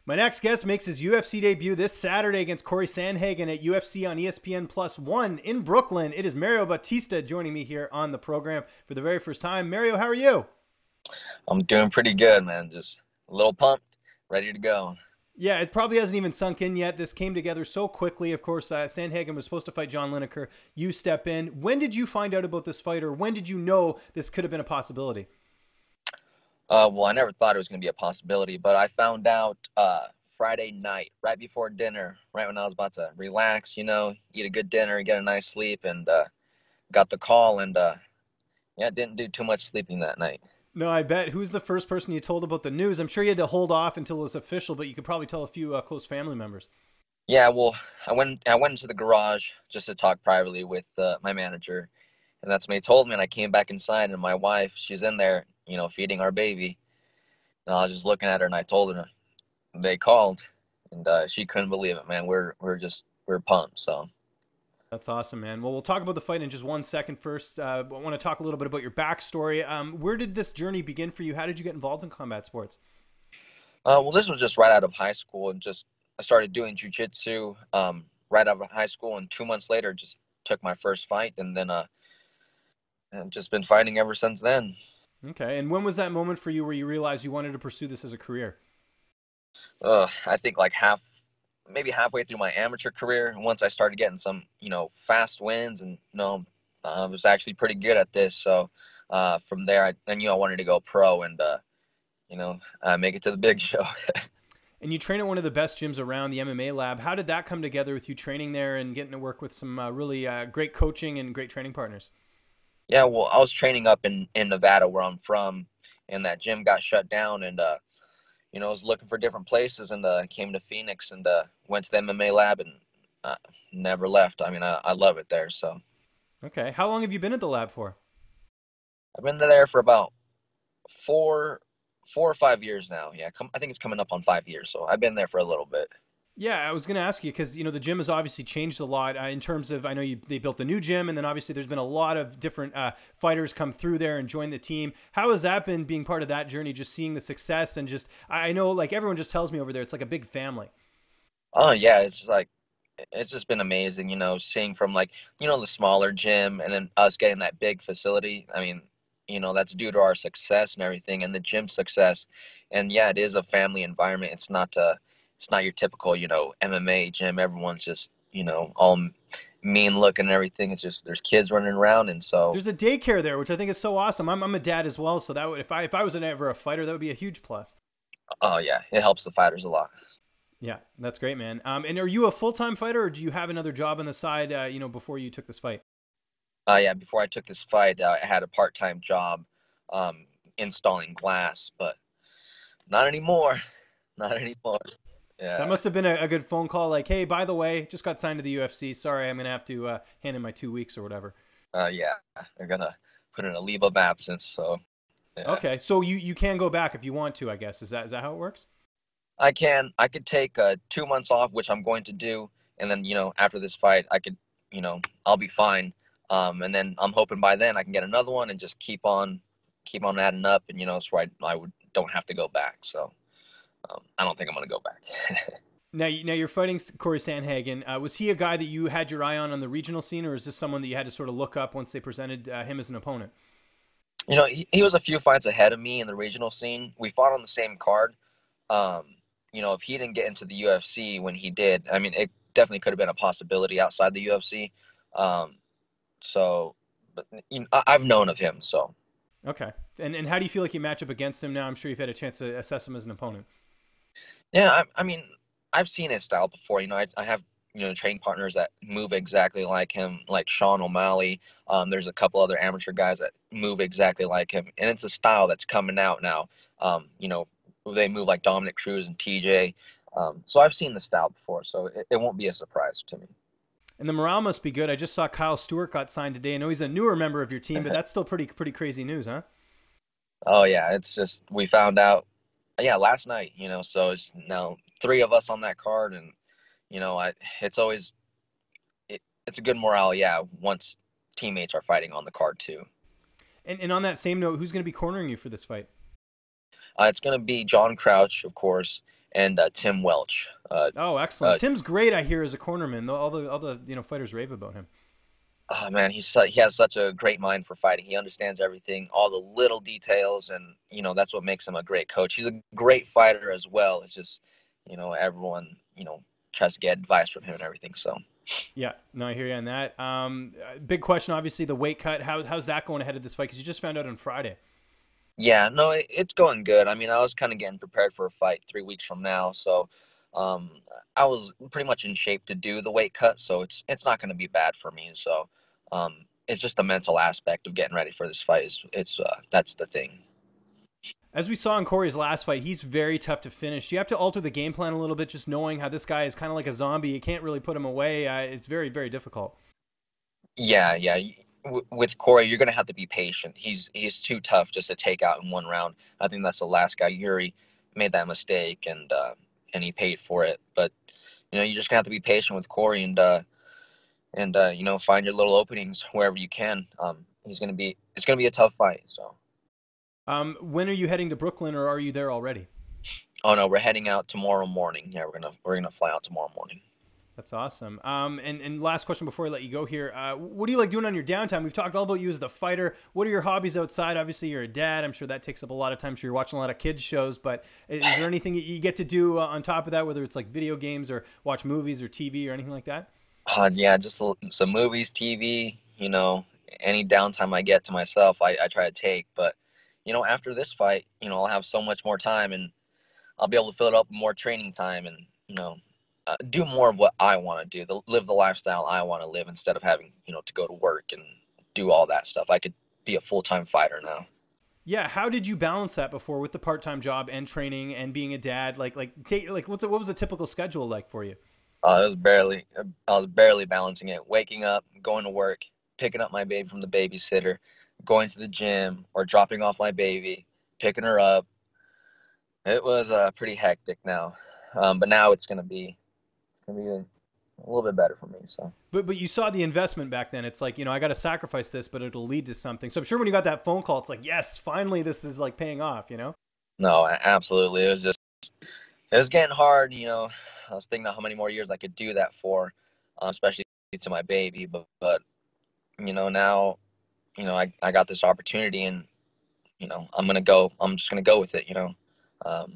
My next guest makes his UFC debut this Saturday against Cory Sandhagen at UFC on ESPN Plus 1 in Brooklyn. It is Mario Bautista joining me here on the program for the very first time. Mario, how are you? I'm doing pretty good, man. Just a little pumped, ready to go. Yeah, it probably hasn't even sunk in yet. This came together so quickly. Of course, Sandhagen was supposed to fight John Lineker. You step in. When did you find out about this fight, or when did you know this could have been a possibility? Well, I never thought it was going to be a possibility, but I found out Friday night, right before dinner, right when I was about to relax, eat a good dinner and get a nice sleep, and got the call, and yeah, didn't do too much sleeping that night. No, I bet. Who's the first person you told about the news? I'm sure you had to hold off until it was official, but you could probably tell a few close family members. Yeah, well, I went into the garage just to talk privately with my manager, and that's when he told me, and I came back inside, and my wife, she's in there, feeding our baby. And I was just looking at her, and I told her they called, and she couldn't believe it, man. We're pumped. So That's awesome, man. Well, we'll talk about the fight in just 1 second. First, I want to talk a little bit about your backstory. Where did this journey begin for you? How did you get involved in combat sports? well, this was just right out of high school, and just I started doing jujitsu right out of high school, and 2 months later, just took my first fight, and then and just been fighting ever since then. Okay, and when was that moment for you where you realized you wanted to pursue this as a career? I think like maybe halfway through my amateur career, once I started getting some, fast wins, and I was actually pretty good at this. So from there, I knew I wanted to go pro, and make it to the big show. And you train at one of the best gyms around, the MMA Lab. How did that come together with you training there and getting to work with some really great coaching and great training partners? Yeah, well, I was training up in Nevada, where I'm from, and that gym got shut down, and I was looking for different places, and came to Phoenix, and went to the MMA Lab, and uh, never left. I mean, I love it there. So Okay, how long have you been at the lab for? I've been there for about four, 4 or 5 years now. Yeah, I think it's coming up on 5 years. So I've been there for a little bit. Yeah, I was going to ask you because the gym has obviously changed a lot in terms of I know they built a new gym, and then obviously there's been a lot of different fighters come through there and join the team. How has that been being part of that journey? Just seeing the success and just I know like everyone just tells me over there it's like a big family. Oh yeah, it's just been amazing. Seeing from like the smaller gym, and then us getting that big facility. I mean, that's due to our success and everything, and the gym success. And yeah, it is a family environment. It's not your typical MMA gym. Everyone's just all mean looking and everything. It's just there's kids running around, and so There's a daycare there, which I think is so awesome. I'm a dad as well, so that would if I was ever a fighter, that would be a huge plus. oh yeah, it helps the fighters a lot. Yeah, that's great, man. And are you a full-time fighter, or do you have another job on the side? Before you took this fight. Yeah, before I took this fight, I had a part-time job installing glass, but not anymore. Not anymore. That Yeah. must have been a good phone call. Like, hey, by the way, just got signed to the UFC. Sorry, I'm gonna have to hand in my 2 weeks or whatever. Yeah. They're gonna put in a leave of absence, so yeah. Okay, so you can go back if you want to. I guess is that how it works? I could take 2 months off, which I'm going to do, and then after this fight, I could I'll be fine. And then I'm hoping by then I can get another one and just keep on adding up, and so I would don't have to go back. So I don't think I'm gonna go back. Now you're fighting Cory Sandhagen. Was he a guy that you had your eye on the regional scene, or is this someone that you had to sort of look up once they presented him as an opponent? He was a few fights ahead of me in the regional scene. We fought on the same card. Um, if he didn't get into the UFC when he did, I mean, it definitely could have been a possibility outside the UFC. Um, so, but I've known of him, so. Okay, and how do you feel like you match up against him now? I'm sure you've had a chance to assess him as an opponent. Yeah, I mean, I've seen his style before. I have training partners that move exactly like him, like Sean O'Malley. There's a couple other amateur guys that move exactly like him, and it's a style that's coming out now. They move like Dominic Cruz and TJ. So I've seen the style before, so it won't be a surprise to me. And the morale must be good. I just saw Kyle Stewart got signed today. I know he's a newer member of your team, but that's still pretty crazy news, huh? Oh yeah, it's just we found out, yeah, last night. So it's now three of us on that card, and I it's always it's a good morale, yeah, once teammates are fighting on the card too. And on that same note, who's going to be cornering you for this fight? It's going to be John Crouch, of course, and Tim Welch. Oh, excellent. Tim's great, I hear, as a cornerman. All the fighters rave about him. Oh man, he has such a great mind for fighting. He understands everything, all the little details, and that's what makes him a great coach. He's a great fighter as well. It's just everyone tries to get advice from him and everything. So Yeah, no, I hear you on that. Big question, obviously, the weight cut. How's that going ahead of this fight? Because you just found out on Friday. yeah, no, it's going good. I mean, I was kind of getting prepared for a fight 3 weeks from now, so um, I was pretty much in shape to do the weight cut. So it's not going to be bad for me. So it's just the mental aspect of getting ready for this fight. It's that's the thing. As we saw in Cory's last fight, he's very tough to finish. You have to alter the game plan a little bit, just knowing how this guy is kind of like a zombie. You can't really put him away. It's very, very difficult. Yeah, yeah. With Cory, you're gonna have to be patient. He's too tough just to take out in one round. I think that's the last guy. Yuri made that mistake, and he paid for it. But you're just gonna have to be patient with Cory, and find your little openings wherever you can. It's gonna be a tough fight. So. When are you heading to Brooklyn, or are you there already? Oh no, we're heading out tomorrow morning. Yeah, we're gonna fly out tomorrow morning. That's awesome. And last question before I let you go here. What do you like doing on your downtime? We've talked all about you as the fighter. What are your hobbies outside? Obviously, you're a dad. I'm sure that takes up a lot of time. So you're watching a lot of kids shows. But is there anything you get to do on top of that, whether it's like video games or watch movies or TV or anything like that? Yeah, just some movies, TV. Any downtime I get to myself, I try to take. But after this fight, I'll have so much more time, and I'll be able to fill it up with more training time, and do more of what I want to do, live the lifestyle I want to live instead of having, to go to work and do all that stuff. I could be a full-time fighter now. Yeah, how did you balance that before with the part-time job and training and being a dad? What was a typical schedule like for you? I was barely balancing it. Waking up, going to work, picking up my baby from the babysitter, going to the gym, or dropping off my baby, picking her up. It was pretty hectic now, but now it's gonna be a little bit better for me. So. But you saw the investment back then. It's like, I got to sacrifice this, but it'll lead to something. So I'm sure when you got that phone call, it's like, yes, finally this is like paying off. No, absolutely. It was getting hard. I was thinking of how many more years I could do that for, especially to my baby. But now, I got this opportunity, and I'm gonna go. I'm just gonna go with it.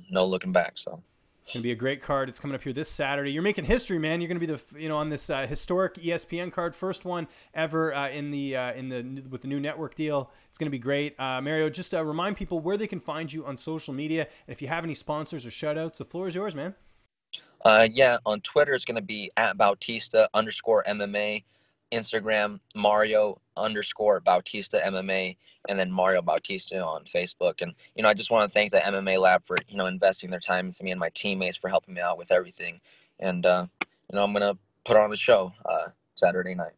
No looking back. So. It's going to be a great card. It's coming up here this Saturday. You're making history, man. You're going to be on this historic ESPN card, first one ever with the new network deal. It's going to be great. Mario, just remind people where they can find you on social media, and if you have any sponsors or shout outs, the floor is yours, man. Yeah, on Twitter it's gonna be at Bautista_MMA, Instagram Mario_Bautista MMA, and then Mario Bautista on Facebook. And I just want to thank the MMA Lab for investing their time into me, and my teammates for helping me out with everything. And I'm gonna put on the show Saturday night.